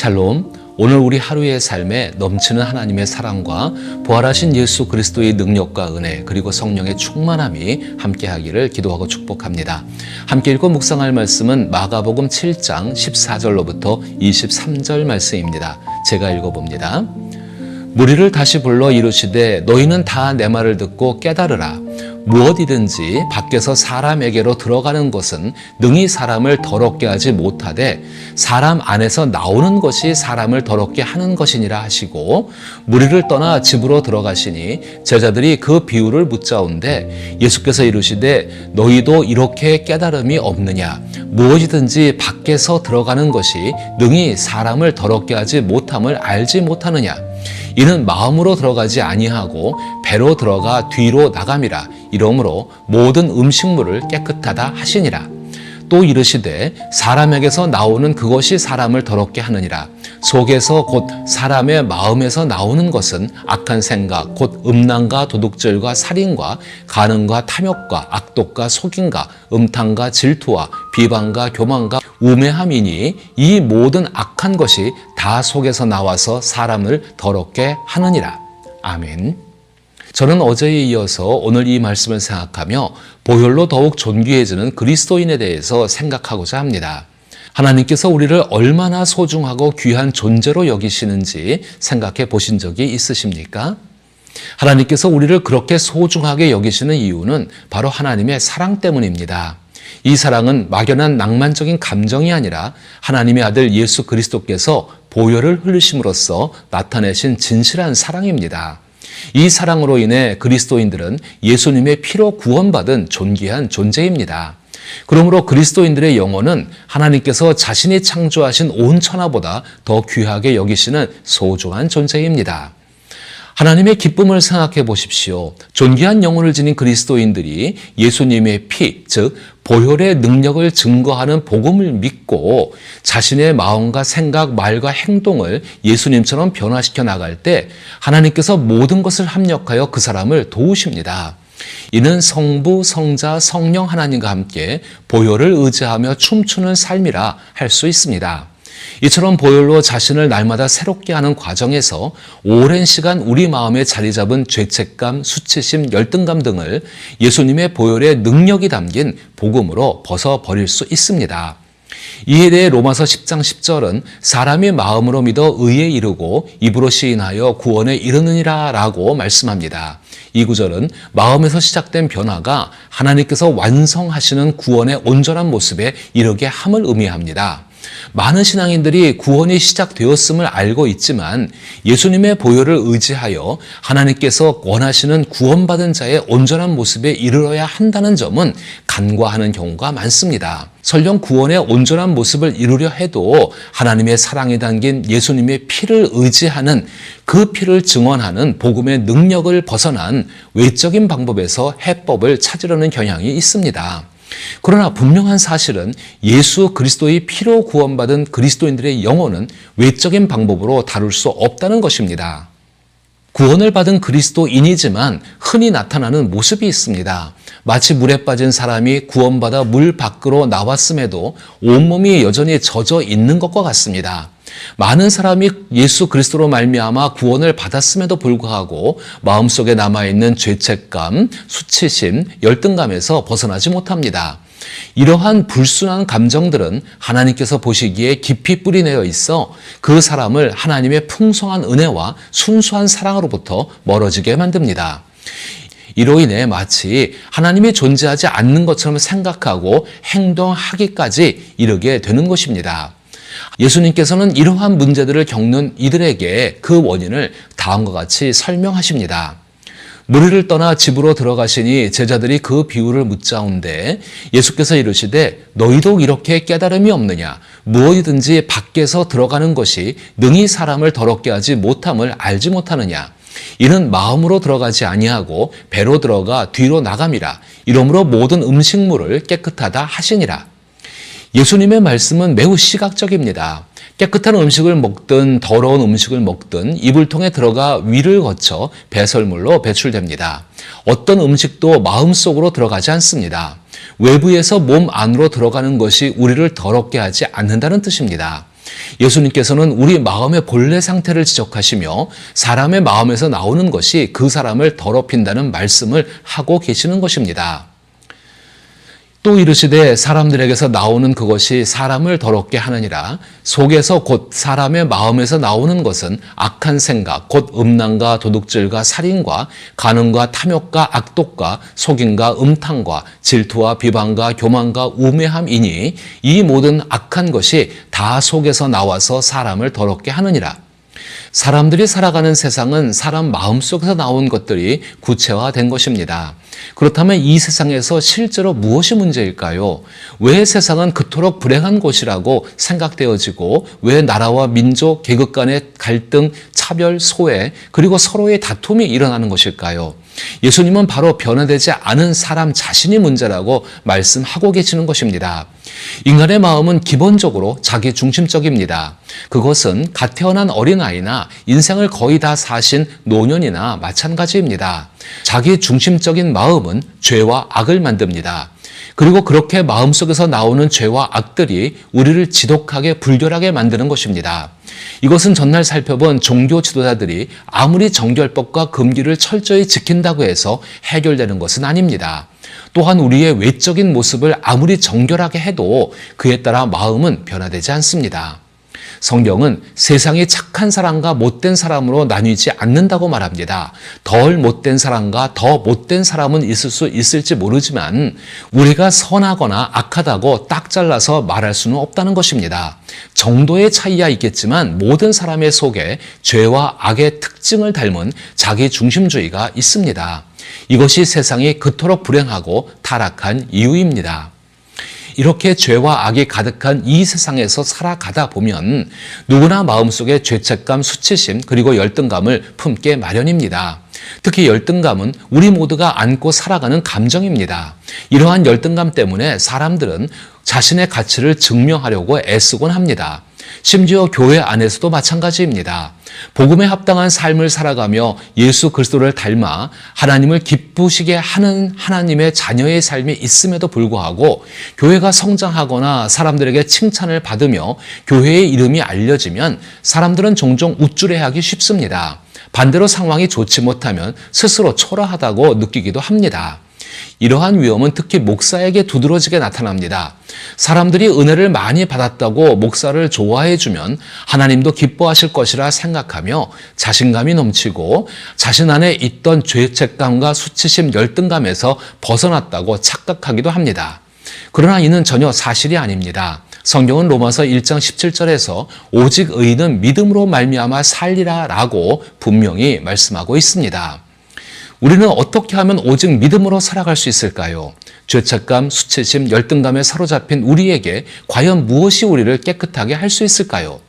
샬롬, 오늘 우리 하루의 삶에 넘치는 하나님의 사랑과 부활하신 예수 그리스도의 능력과 은혜 그리고 성령의 충만함이 함께하기를 기도하고 축복합니다. 함께 읽고 묵상할 말씀은 마가복음 7장 14절로부터 23절 말씀입니다. 제가 읽어봅니다. 무리를 다시 불러 이르시되 너희는 다 내 말을 듣고 깨달으라. 무엇이든지 밖에서 사람에게로 들어가는 것은 능히 사람을 더럽게 하지 못하되 사람 안에서 나오는 것이 사람을 더럽게 하는 것이니라 하시고 무리를 떠나 집으로 들어가시니 제자들이 그 비유를 묻자온데 예수께서 이르시되 너희도 이렇게 깨달음이 없느냐. 무엇이든지 밖에서 들어가는 것이 능히 사람을 더럽게 하지 못함을 알지 못하느냐. 이는 마음으로 들어가지 아니하고 배로 들어가 뒤로 나감이라. 이러므로 모든 음식물을 깨끗하다 하시니라. 또 이르시되 사람에게서 나오는 그것이 사람을 더럽게 하느니라. 속에서 곧 사람의 마음에서 나오는 것은 악한 생각 곧 음란과 도둑질과 살인과 간음과 탐욕과 악독과 속임과 음탕과 질투와 비방과 교만과 우매함이니 이 모든 악한 것이 다 속에서 나와서 사람을 더럽게 하느니라. 아멘. 저는 어제에 이어서 오늘 이 말씀을 생각하며 보혈로 더욱 존귀해지는 그리스도인에 대해서 생각하고자 합니다. 하나님께서 우리를 얼마나 소중하고 귀한 존재로 여기시는지 생각해 보신 적이 있으십니까? 하나님께서 우리를 그렇게 소중하게 여기시는 이유는 바로 하나님의 사랑 때문입니다. 이 사랑은 막연한 낭만적인 감정이 아니라 하나님의 아들 예수 그리스도께서 보혈을 흘리심으로써 나타내신 진실한 사랑입니다. 이 사랑으로 인해 그리스도인들은 예수님의 피로 구원받은 존귀한 존재입니다. 그러므로 그리스도인들의 영혼은 하나님께서 자신이 창조하신 온 천하보다 더 귀하게 여기시는 소중한 존재입니다. 하나님의 기쁨을 생각해 보십시오. 존귀한 영혼을 지닌 그리스도인들이 예수님의 피, 즉 보혈의 능력을 증거하는 복음을 믿고 자신의 마음과 생각, 말과 행동을 예수님처럼 변화시켜 나갈 때 하나님께서 모든 것을 합력하여 그 사람을 도우십니다. 이는 성부, 성자, 성령 하나님과 함께 보혈을 의지하며 춤추는 삶이라 할 수 있습니다. 이처럼 보혈로 자신을 날마다 새롭게 하는 과정에서 오랜 시간 우리 마음에 자리 잡은 죄책감, 수치심, 열등감 등을 예수님의 보혈의 능력이 담긴 복음으로 벗어버릴 수 있습니다. 이에 대해 로마서 10장 10절은 사람이 마음으로 믿어 의에 이르고 입으로 시인하여 구원에 이르느니라 라고 말씀합니다. 이 구절은 마음에서 시작된 변화가 하나님께서 완성하시는 구원의 온전한 모습에 이르게 함을 의미합니다. 많은 신앙인들이 구원이 시작되었음을 알고 있지만 예수님의 보혈을 의지하여 하나님께서 원하시는 구원받은 자의 온전한 모습에 이르러야 한다는 점은 간과하는 경우가 많습니다. 설령 구원의 온전한 모습을 이루려 해도 하나님의 사랑이 담긴 예수님의 피를 의지하는 그 피를 증언하는 복음의 능력을 벗어난 외적인 방법에서 해법을 찾으려는 경향이 있습니다. 그러나 분명한 사실은 예수 그리스도의 피로 구원받은 그리스도인들의 영혼은 외적인 방법으로 다룰 수 없다는 것입니다. 구원을 받은 그리스도인이지만 흔히 나타나는 모습이 있습니다. 마치 물에 빠진 사람이 구원받아 물 밖으로 나왔음에도 온몸이 여전히 젖어 있는 것과 같습니다. 많은 사람이 예수 그리스도로 말미암아 구원을 받았음에도 불구하고 마음속에 남아있는 죄책감, 수치심, 열등감에서 벗어나지 못합니다. 이러한 불순한 감정들은 하나님께서 보시기에 깊이 뿌리내어 있어 그 사람을 하나님의 풍성한 은혜와 순수한 사랑으로부터 멀어지게 만듭니다. 이로 인해 마치 하나님이 존재하지 않는 것처럼 생각하고 행동하기까지 이르게 되는 것입니다. 예수님께서는 이러한 문제들을 겪는 이들에게 그 원인을 다음과 같이 설명하십니다. 무리를 떠나 집으로 들어가시니 제자들이 그 비유를 묻자온데 예수께서 이르시되 너희도 이렇게 깨달음이 없느냐. 무엇이든지 밖에서 들어가는 것이 능히 사람을 더럽게 하지 못함을 알지 못하느냐. 이는 마음으로 들어가지 아니하고 배로 들어가 뒤로 나감이라. 이러므로 모든 음식물을 깨끗하다 하시니라. 예수님의 말씀은 매우 시각적입니다. 깨끗한 음식을 먹든 더러운 음식을 먹든 입을 통해 들어가 위를 거쳐 배설물로 배출됩니다. 어떤 음식도 마음속으로 들어가지 않습니다. 외부에서 몸 안으로 들어가는 것이 우리를 더럽게 하지 않는다는 뜻입니다. 예수님께서는 우리 마음의 본래 상태를 지적하시며 사람의 마음에서 나오는 것이 그 사람을 더럽힌다는 말씀을 하고 계시는 것입니다. 또 이르시되 사람들에게서 나오는 그것이 사람을 더럽게 하느니라. 속에서 곧 사람의 마음에서 나오는 것은 악한 생각 곧 음란과 도둑질과 살인과 간음과 탐욕과 악독과 속임과 음탕과 질투와 비방과 교만과 우매함이니 이 모든 악한 것이 다 속에서 나와서 사람을 더럽게 하느니라. 사람들이 살아가는 세상은 사람 마음속에서 나온 것들이 구체화된 것입니다. 그렇다면 이 세상에서 실제로 무엇이 문제일까요? 왜 세상은 그토록 불행한 곳이라고 생각되어지고 왜 나라와 민족, 계급 간의 갈등, 차별, 소외, 그리고 서로의 다툼이 일어나는 것일까요? 예수님은 바로 변화되지 않은 사람 자신이 문제라고 말씀하고 계시는 것입니다. 인간의 마음은 기본적으로 자기 중심적입니다. 그것은 갓 태어난 어린아이나 인생을 거의 다 사신 노년이나 마찬가지입니다. 자기 중심적인 마음은 죄와 악을 만듭니다. 그리고 그렇게 마음속에서 나오는 죄와 악들이 우리를 지독하게 불결하게 만드는 것입니다. 이것은 전날 살펴본 종교 지도자들이 아무리 정결법과 금기를 철저히 지킨다고 해서 해결되는 것은 아닙니다. 또한 우리의 외적인 모습을 아무리 정결하게 해도 그에 따라 마음은 변화되지 않습니다. 성경은 세상이 착한 사람과 못된 사람으로 나뉘지 않는다고 말합니다. 덜 못된 사람과 더 못된 사람은 있을 수 있을지 모르지만 우리가 선하거나 악하다고 딱 잘라서 말할 수는 없다는 것입니다. 정도의 차이야 있겠지만 모든 사람의 속에 죄와 악의 특징을 닮은 자기 중심주의가 있습니다. 이것이 세상이 그토록 불행하고 타락한 이유입니다. 이렇게 죄와 악이 가득한 이 세상에서 살아가다 보면 누구나 마음속에 죄책감, 수치심, 그리고 열등감을 품게 마련입니다. 특히 열등감은 우리 모두가 안고 살아가는 감정입니다. 이러한 열등감 때문에 사람들은 자신의 가치를 증명하려고 애쓰곤 합니다. 심지어 교회 안에서도 마찬가지입니다. 복음에 합당한 삶을 살아가며 예수 그리스도를 닮아 하나님을 기쁘시게 하는 하나님의 자녀의 삶이 있음에도 불구하고 교회가 성장하거나 사람들에게 칭찬을 받으며 교회의 이름이 알려지면 사람들은 종종 우쭐해하기 쉽습니다. 반대로 상황이 좋지 못하면 스스로 초라하다고 느끼기도 합니다. 이러한 위험은 특히 목사에게 두드러지게 나타납니다. 사람들이 은혜를 많이 받았다고 목사를 좋아해주면 하나님도 기뻐하실 것이라 생각하며 자신감이 넘치고 자신 안에 있던 죄책감과 수치심, 열등감에서 벗어났다고 착각하기도 합니다. 그러나 이는 전혀 사실이 아닙니다. 성경은 로마서 1장 17절에서 오직 의인은 믿음으로 말미암아 살리라 라고 분명히 말씀하고 있습니다. 우리는 어떻게 하면 오직 믿음으로 살아갈 수 있을까요? 죄책감, 수치심, 열등감에 사로잡힌 우리에게 과연 무엇이 우리를 깨끗하게 할 수 있을까요?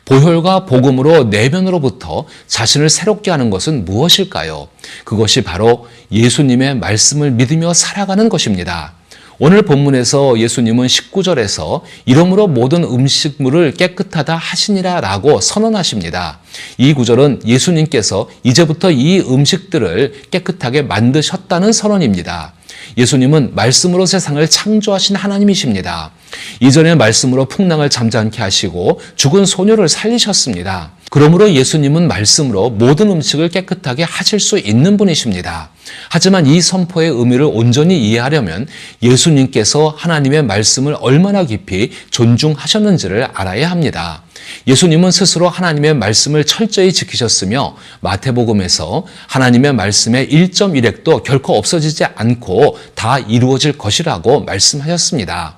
보혈과 복음으로 내면으로부터 자신을 새롭게 하는 것은 무엇일까요? 그것이 바로 예수님의 말씀을 믿으며 살아가는 것입니다. 오늘 본문에서 예수님은 19절에서 이러므로 모든 음식물을 깨끗하다 하시니라 라고 선언하십니다. 이 구절은 예수님께서 이제부터 이 음식들을 깨끗하게 만드셨다는 선언입니다. 예수님은 말씀으로 세상을 창조하신 하나님이십니다. 이전의 말씀으로 풍랑을 잠잠케 하시고 죽은 소녀를 살리셨습니다. 그러므로 예수님은 말씀으로 모든 음식을 깨끗하게 하실 수 있는 분이십니다. 하지만 이 선포의 의미를 온전히 이해하려면 예수님께서 하나님의 말씀을 얼마나 깊이 존중하셨는지를 알아야 합니다. 예수님은 스스로 하나님의 말씀을 철저히 지키셨으며 마태복음에서 하나님의 말씀의 1.1획도 결코 없어지지 않고 다 이루어질 것이라고 말씀하셨습니다.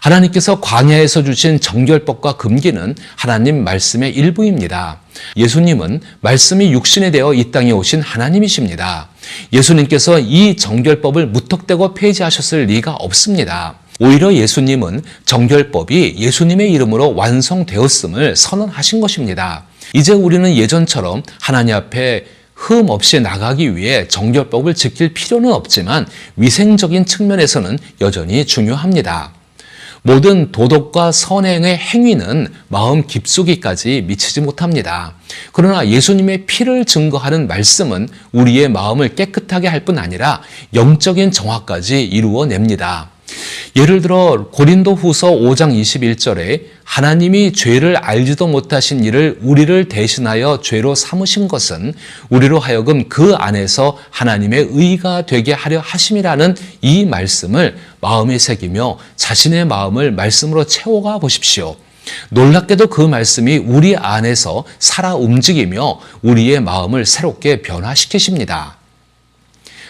하나님께서 광야에서 주신 정결법과 금기는 하나님 말씀의 일부입니다. 예수님은 말씀이 육신이 되어 이 땅에 오신 하나님이십니다. 예수님께서 이 정결법을 무턱대고 폐지하셨을 리가 없습니다. 오히려 예수님은 정결법이 예수님의 이름으로 완성되었음을 선언하신 것입니다. 이제 우리는 예전처럼 하나님 앞에 흠 없이 나가기 위해 정결법을 지킬 필요는 없지만 위생적인 측면에서는 여전히 중요합니다. 모든 도덕과 선행의 행위는 마음 깊숙이까지 미치지 못합니다. 그러나 예수님의 피를 증거하는 말씀은 우리의 마음을 깨끗하게 할 뿐 아니라 영적인 정화까지 이루어냅니다. 예를 들어 고린도후서 5장 21절에 하나님이 죄를 알지도 못하신 이를 우리를 대신하여 죄로 삼으신 것은 우리로 하여금 그 안에서 하나님의 의가 되게 하려 하심이라는 이 말씀을 마음에 새기며 자신의 마음을 말씀으로 채워가 보십시오. 놀랍게도 그 말씀이 우리 안에서 살아 움직이며 우리의 마음을 새롭게 변화시키십니다.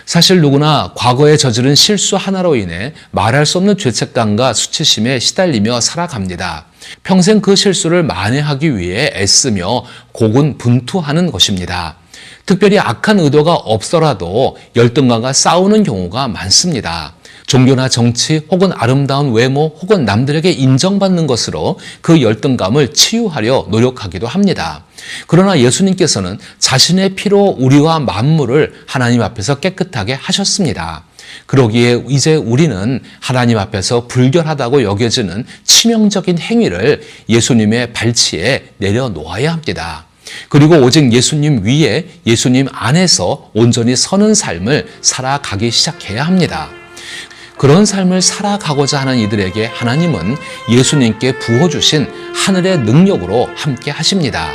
사실 누구나 과거에 저지른 실수 하나로 인해 말할 수 없는 죄책감과 수치심에 시달리며 살아갑니다. 평생 그 실수를 만회하기 위해 애쓰며 고군분투하는 것입니다. 특별히 악한 의도가 없더라도 열등감과 싸우는 경우가 많습니다. 종교나 정치 혹은 아름다운 외모 혹은 남들에게 인정받는 것으로 그 열등감을 치유하려 노력하기도 합니다. 그러나 예수님께서는 자신의 피로 우리와 만물을 하나님 앞에서 깨끗하게 하셨습니다. 그러기에 이제 우리는 하나님 앞에서 불결하다고 여겨지는 치명적인 행위를 예수님의 발치에 내려놓아야 합니다. 그리고 오직 예수님 위에 예수님 안에서 온전히 서는 삶을 살아가기 시작해야 합니다. 그런 삶을 살아가고자 하는 이들에게 하나님은 예수님께 부어주신 하늘의 능력으로 함께 하십니다.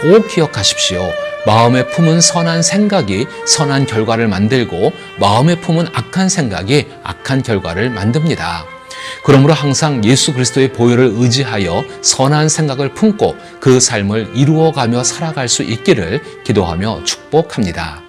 꼭 기억하십시오. 마음에 품은 선한 생각이 선한 결과를 만들고 마음에 품은 악한 생각이 악한 결과를 만듭니다. 그러므로 항상 예수 그리스도의 보혈을 의지하여 선한 생각을 품고 그 삶을 이루어가며 살아갈 수 있기를 기도하며 축복합니다.